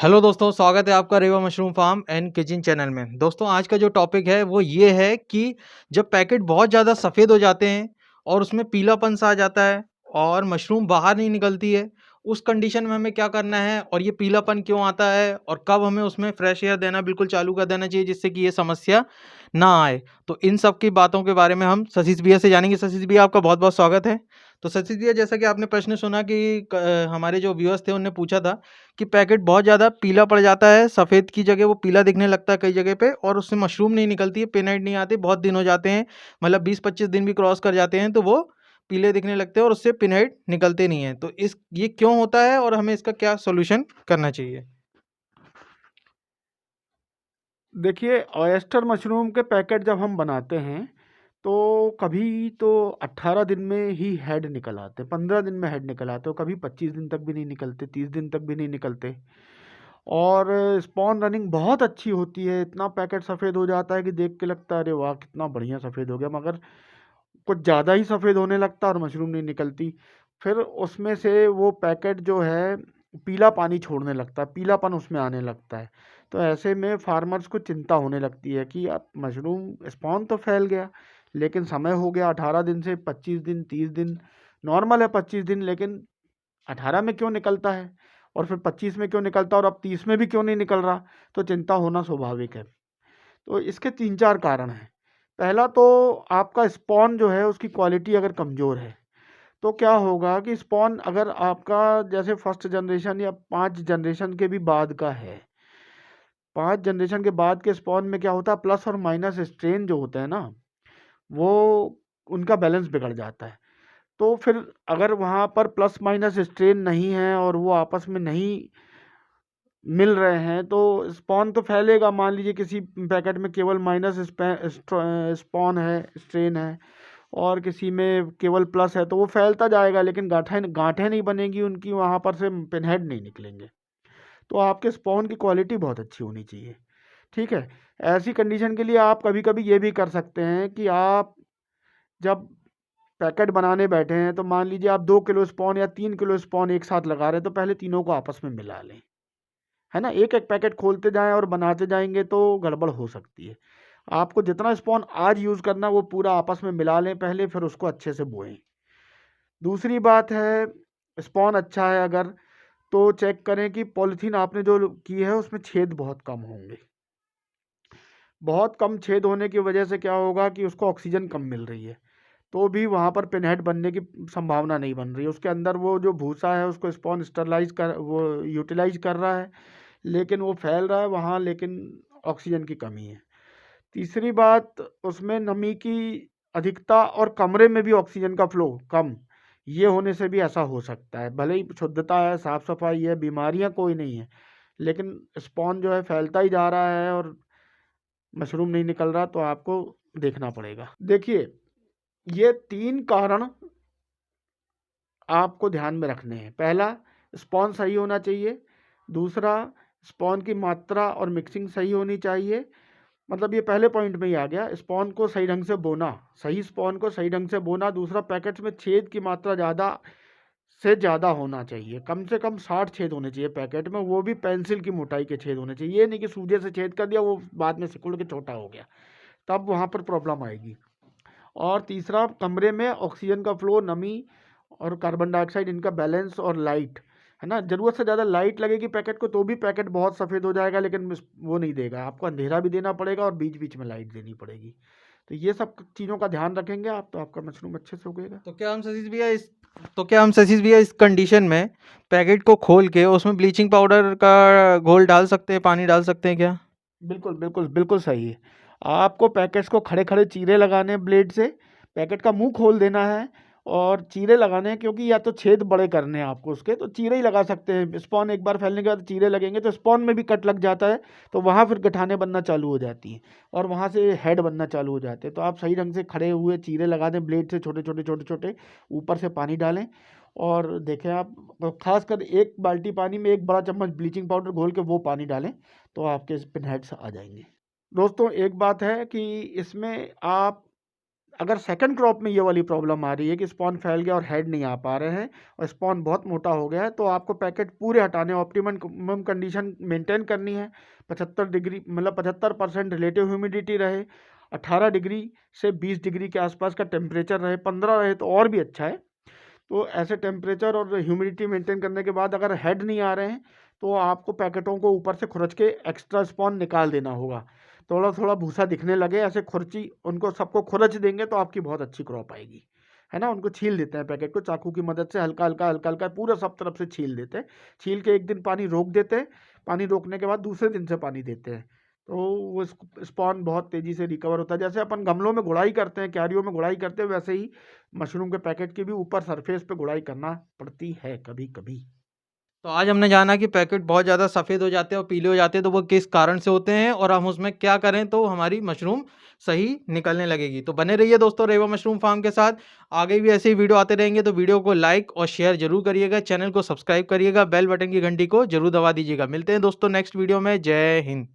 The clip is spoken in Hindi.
हेलो दोस्तों, स्वागत है आपका Reva mushroom farm and kitchen channel में। दोस्तों आज का जो टॉपिक है वो ये है कि जब पैकेट बहुत ज़्यादा सफ़ेद हो जाते हैं और उसमें पीलापन सा आ जाता है और मशरूम बाहर नहीं निकलती है, उस कंडीशन में हमें क्या करना है और ये पीलापन क्यों आता है और कब हमें उसमें फ्रेश एयर देना बिल्कुल चालू कर देना चाहिए जिससे कि ये समस्या ना आए। तो इन सब की बातों के बारे में हम सतीश भैया से जानेंगे। सतीश भैया, आपका बहुत बहुत स्वागत है। तो सतीश भैया, जैसा कि आपने प्रश्न सुना कि हमारे जो व्यूअर्स थे उनने पूछा था कि पैकेट बहुत ज़्यादा पीला पड़ जाता है, सफ़ेद की जगह वो पीला दिखने लगता है कई जगह पे और उससे मशरूम नहीं निकलती है, पिनहेड नहीं आती, बहुत दिन हो जाते हैं, मतलब 20-25 दिन भी क्रॉस कर जाते हैं तो वो पीले दिखने लगते हैं और उससे पिनहेड निकलते नहीं हैं। तो इस ये क्यों होता है और हमें इसका क्या सॉल्यूशन करना चाहिए? देखिए, ऑयस्टर मशरूम के पैकेट जब हम बनाते हैं तो कभी तो 18 दिन में ही हेड निकल आते, 15 दिन में हेड निकल आते, और कभी 25 दिन तक भी नहीं निकलते, 30 दिन तक भी नहीं निकलते। और स्पॉन रनिंग बहुत अच्छी होती है, इतना पैकेट सफ़ेद हो जाता है कि देख के लगता है अरे वाह कितना बढ़िया सफ़ेद हो गया, मगर कुछ ज़्यादा ही सफ़ेद होने लगता है और मशरूम नहीं निकलती। फिर उसमें से वो पैकेट जो है पीला पानी छोड़ने लगता है, पीलापन उसमें आने लगता है। तो ऐसे में फार्मर्स को चिंता होने लगती है कि अब मशरूम स्पॉन तो फैल गया, लेकिन समय हो गया 18 दिन से 25 दिन, 30 दिन। नॉर्मल है 25 दिन, लेकिन 18 में क्यों निकलता है और फिर 25 में क्यों निकलता है और अब 30 में भी क्यों नहीं निकल रहा? तो चिंता होना स्वाभाविक है। तो इसके 3-4 कारण हैं। पहला तो आपका स्पॉन जो है उसकी क्वालिटी अगर कमज़ोर है, तो क्या होगा कि स्पॉन अगर आपका जैसे फर्स्ट जनरेशन या 5 जनरेशन के भी बाद का है, 5 जनरेशन के बाद के स्पॉन में क्या होता है, प्लस और माइनस स्ट्रेन जो होते हैं ना, वो उनका बैलेंस बिगड़ जाता है। तो फिर अगर वहाँ पर प्लस माइनस स्ट्रेन नहीं है और वो आपस में नहीं मिल रहे हैं तो स्पॉन तो फैलेगा। मान लीजिए किसी पैकेट में केवल माइनस स्पॉन है, स्ट्रेन है, और किसी में केवल प्लस है, तो वो फैलता जाएगा लेकिन गांठें गांठें नहीं बनेगी उनकी, वहाँ पर से पिनहेड नहीं निकलेंगे। तो आपके स्पॉन की क्वालिटी बहुत अच्छी होनी चाहिए। ठीक है। ऐसी कंडीशन के लिए आप कभी कभी ये भी कर सकते हैं कि आप जब पैकेट बनाने बैठे हैं तो मान लीजिए आप 2 किलो स्पॉन या 3 किलो स्पॉन एक साथ लगा रहे हैं, तो पहले तीनों को आपस में मिला लें। है ना, एक एक पैकेट खोलते जाएं और बनाते जाएंगे तो गड़बड़ हो सकती है। आपको जितना स्पॉन आज यूज़ करना है वो पूरा आपस में मिला लें पहले, फिर उसको अच्छे से बोएं। दूसरी बात है, स्पॉन अच्छा है अगर, तो चेक करें कि पॉलीथीन आपने जो की है उसमें छेद बहुत कम होंगे। बहुत कम छेद होने की वजह से क्या होगा कि उसको ऑक्सीजन कम मिल रही है, तो भी वहाँ पर पिनहेड बनने की संभावना नहीं बन रही है। उसके अंदर वो जो भूसा है उसको स्पॉन स्टरलाइज कर वो यूटिलाइज कर रहा है, लेकिन वो फैल रहा है वहाँ, लेकिन ऑक्सीजन की कमी है। तीसरी बात, उसमें नमी की अधिकता और कमरे में भी ऑक्सीजन का फ्लो कम, ये होने से भी ऐसा हो सकता है। भले ही शुद्धता है, साफ सफाई है, बीमारियां कोई नहीं है, लेकिन स्पॉन जो है फैलता ही जा रहा है और मशरूम नहीं निकल रहा, तो आपको देखना पड़ेगा। देखिए, ये 3 कारण आपको ध्यान में रखने हैं। पहला, स्पॉन सही होना चाहिए। दूसरा, स्पॉन की मात्रा और मिक्सिंग सही होनी चाहिए। मतलब ये पहले पॉइंट में ही आ गया, स्पॉन को सही ढंग से बोना, सही स्पॉन को सही ढंग से बोना। दूसरा, पैकेट्स में छेद की मात्रा ज़्यादा से ज़्यादा होना चाहिए, कम से कम 60 छेद होने चाहिए पैकेट में, वो भी पेंसिल की मोटाई के छेद होने चाहिए। ये नहीं कि सूजे से छेद कर दिया वो बाद में सिकुड़ के छोटा हो गया, तब वहाँ पर प्रॉब्लम आएगी। और तीसरा, कमरे में ऑक्सीजन का फ्लो, नमी और कार्बन डाइऑक्साइड, इनका बैलेंस और लाइट, है ना। ज़रूरत से ज़्यादा लाइट लगेगी पैकेट को तो भी पैकेट बहुत सफ़ेद हो जाएगा, लेकिन वो नहीं देगा, आपको अंधेरा भी देना पड़ेगा और बीच बीच में लाइट देनी पड़ेगी। तो ये सब चीज़ों का ध्यान रखेंगे आप, तो आपका मशरूम अच्छे से उगेगा। तो क्या हम सतीश भैया इस तो क्या हम सतीश भैया इस कंडीशन में पैकेट को खोल के उसमें ब्लीचिंग पाउडर का घोल डाल सकते हैं, पानी डाल सकते हैं क्या? बिल्कुल बिल्कुल बिल्कुल सही है। आपको पैकेट्स को खड़े खड़े चीरे लगाने हैं ब्लेड से, पैकेट का मुंह खोल देना है और चीरे लगाने हैं, क्योंकि या तो छेद बड़े करने हैं आपको उसके, तो चीरे ही लगा सकते हैं। स्पॉन एक बार फैलने के बाद चीरे लगेंगे तो स्पॉन में भी कट लग जाता है, तो वहाँ फिर गठाने बनना चालू हो जाती हैं और वहाँ से हेड बनना चालू हो जाते हैं। तो आप सही ढंग से खड़े हुए चीरे लगा दें ब्लेड से, छोटे छोटे छोटे छोटे, ऊपर से पानी डालें और देखें आप, खासकर 1 बाल्टी पानी में 1 बड़ा चम्मच ब्लीचिंग पाउडर घोल के वो पानी डालें, तो आपके पिन हेड्स आ जाएंगे। दोस्तों, एक बात है कि इसमें आप अगर सेकंड क्रॉप में ये वाली प्रॉब्लम आ रही है कि स्पॉन फैल गया और हेड नहीं आ पा रहे हैं और स्पॉन बहुत मोटा हो गया है, तो आपको पैकेट पूरे हटाने, ऑप्टिमम कंडीशन मेंटेन करनी है। 75 डिग्री मतलब 75% रिलेटिव ह्यूमिडिटी रहे, 18 डिग्री से 20 डिग्री के आसपास का टेम्परेचर रहे, 15 रहे तो और भी अच्छा है। तो ऐसे टेम्परेचर और ह्यूमिडिटी मेंटेन करने के बाद अगर हेड नहीं आ रहे हैं तो आपको पैकेटों को ऊपर से खुरच के एक्स्ट्रा स्पॉन निकाल देना होगा। थोड़ा थोड़ा भूसा दिखने लगे ऐसे खुरची उनको सबको खुरच देंगे तो आपकी बहुत अच्छी क्रॉप आएगी, है ना। उनको छील देते हैं पैकेट को चाकू की मदद से, हल्का हल्का हल्का हल्का पूरा सब तरफ से छील देते हैं। छील के एक दिन पानी रोक देते हैं, पानी रोकने के बाद दूसरे दिन से पानी देते हैं, तो वो स्पॉन बहुत तेज़ी से रिकवर होता है। जैसे अपन गमलों में गुड़ाई करते हैं, क्यारियों में गुड़ाई करते हैं, वैसे ही मशरूम के पैकेट की भी ऊपर सरफेस पे गुड़ाई करना पड़ती है कभी कभी। तो आज हमने जाना कि पैकेट बहुत ज़्यादा सफ़ेद हो जाते हैं और पीले हो जाते हैं, तो वो किस कारण से होते हैं और हम उसमें क्या करें तो हमारी मशरूम सही निकलने लगेगी। तो बने रहिए दोस्तों रेवा मशरूम फार्म के साथ। आगे भी ऐसे ही वीडियो आते रहेंगे, तो वीडियो को लाइक और शेयर ज़रूर करिएगा, चैनल को सब्सक्राइब करिएगा, बेल बटन की घंटी को ज़रूर दबा दीजिएगा। मिलते हैं दोस्तों नेक्स्ट वीडियो में। जय हिंद।